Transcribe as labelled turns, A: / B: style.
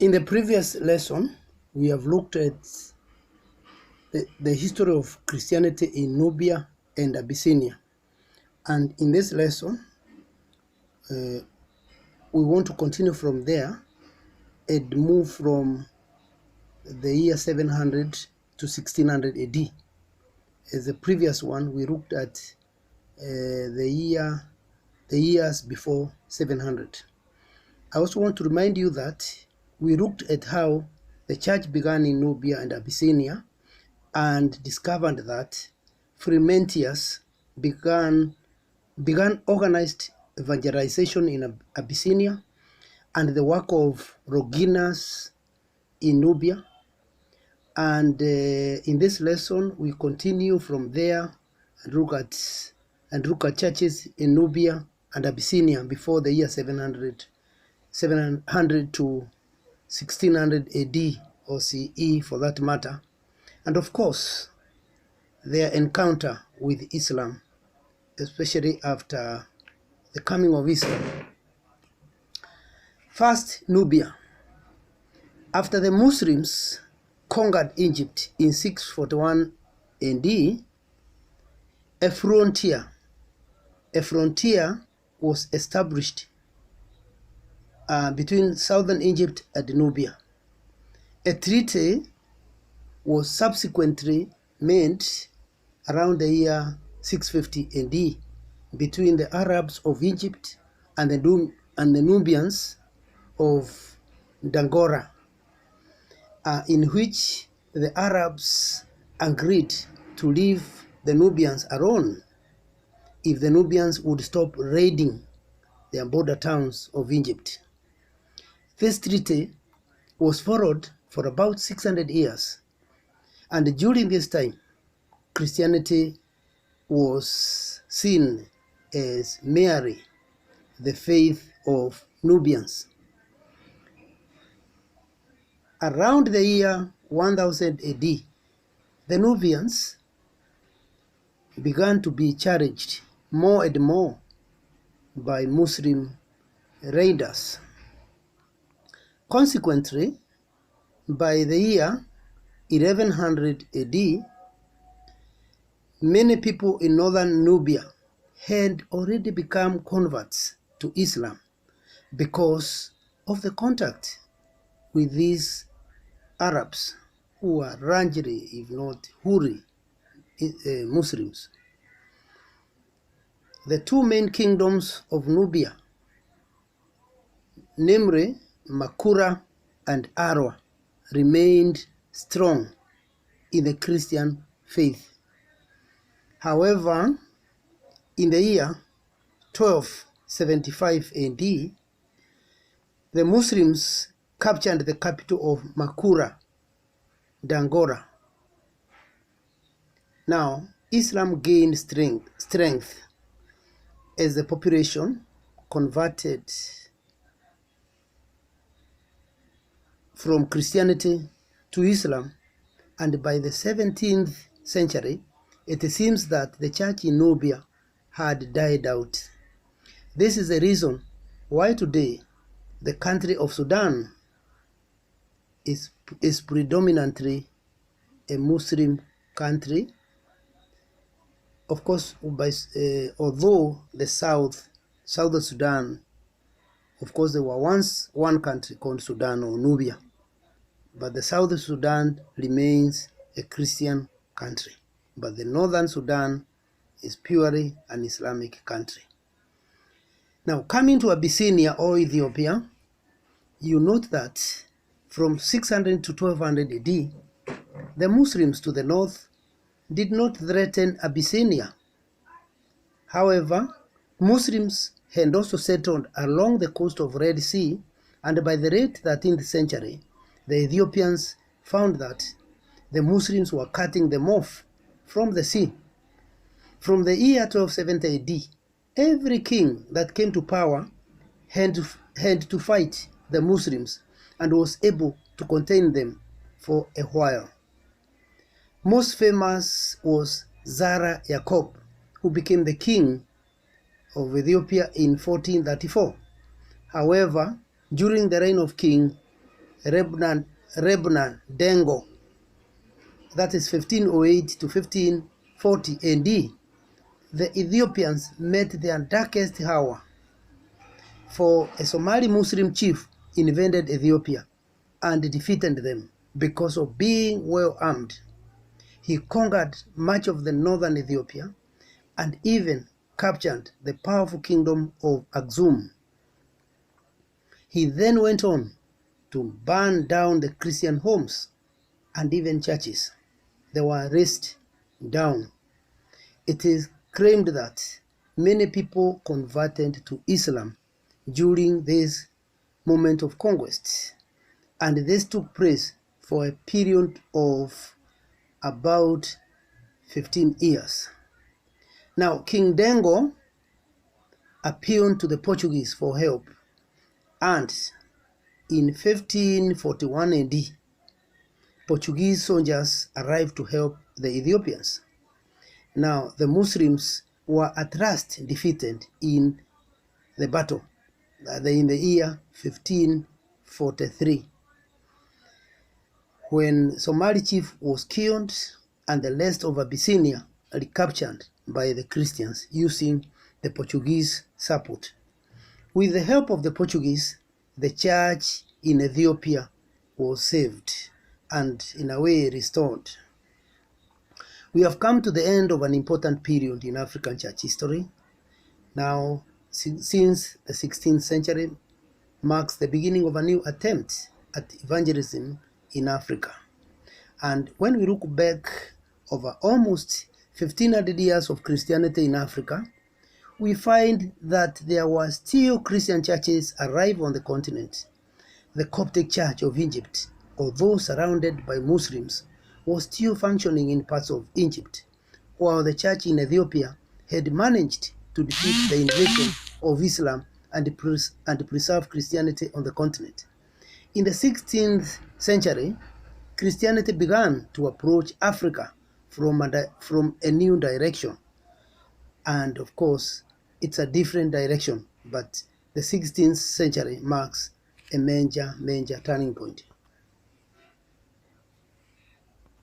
A: In the previous lesson, we have looked at the history of Christianity in Nubia and Abyssinia. And in this lesson, we want to continue from there and move from the year 700 to 1600 AD. As the previous one, we looked at the years before 700. I also want to remind you that we looked at how the church began in Nubia and Abyssinia and discovered that Frumentius began organized evangelization in Abyssinia and the work of Roginus in Nubia. And in this lesson, we continue from there and look at churches in Nubia and Abyssinia before the year 700 to 1600 AD or CE for that matter, and of course their encounter with Islam, especially after the coming of Islam. First, Nubia. After the Muslims conquered Egypt in 641 AD, a frontier was established between southern Egypt and Nubia. A treaty was subsequently made around the year 650 AD between the Arabs of Egypt and the Nubians of Dangora, in which the Arabs agreed to leave the Nubians alone if the Nubians would stop raiding their border towns of Egypt. This treaty was followed for about 600 years, and during this time, Christianity was seen as merely the faith of Nubians. Around the year 1000 AD, the Nubians began to be challenged more and more by Muslim raiders. Consequently, by the year 1100 AD, many people in northern Nubia had already become converts to Islam because of the contact with these Arabs who are Ranjari, if not Huri, Muslims. The two main kingdoms of Nubia, namely Makura and Arwa, remained strong in the Christian faith. However, in the year 1275 AD, the Muslims captured the capital of Makura, Dangora. Now, Islam gained strength as the population converted from Christianity to Islam, and by the 17th century, it seems that the church in Nubia had died out. This is the reason why today the country of Sudan is predominantly a Muslim country. Of course, although the southern Sudan, of course, there was once one country called Sudan or Nubia, but the southern Sudan remains a Christian country. But the northern Sudan is purely an Islamic country. Now, coming to Abyssinia or Ethiopia, you note that from 600 to 1200 AD, the Muslims to the north did not threaten Abyssinia. However, Muslims had also settled along the coast of Red Sea, and by the late 13th century, the Ethiopians found that the Muslims were cutting them off from the sea. From the year 1270 AD, every king that came to power had to fight the Muslims and was able to contain them for a while. Most famous was Zara Yacob, who became the king of Ethiopia in 1434. However, during the reign of King Rebna Dengo, that is 1508 to 1540 AD, the Ethiopians met their darkest hour, for a Somali Muslim chief invaded Ethiopia and defeated them because of being well armed. He conquered much of the northern Ethiopia and even captured the powerful kingdom of Axum. He then went on to burn down the Christian homes and even churches. They were razed down. It is claimed that many people converted to Islam during this moment of conquest, and this took place for a period of about 15 years. Now, King Dengo appealed to the Portuguese for help, and in 1541 AD, Portuguese soldiers arrived to help the Ethiopians. Now, the Muslims were at last defeated in the battle in the year 1543, when Somali chief was killed and the rest of Abyssinia recaptured by the Christians using the Portuguese support. With the help of the Portuguese, the church in Ethiopia was saved and in a way restored. We have come to the end of an important period in African church history. Now, since the 16th century marks the beginning of a new attempt at evangelism in Africa. And when we look back over almost 1500 years of Christianity in Africa, we find that there were still Christian churches alive on the continent. The Coptic Church of Egypt, although surrounded by Muslims, was still functioning in parts of Egypt, while the church in Ethiopia had managed to defeat the invasion of Islam and preserve Christianity on the continent. In the 16th century, Christianity began to approach Africa from a new direction. And of course, it's a different direction, but the 16th century marks a major turning point.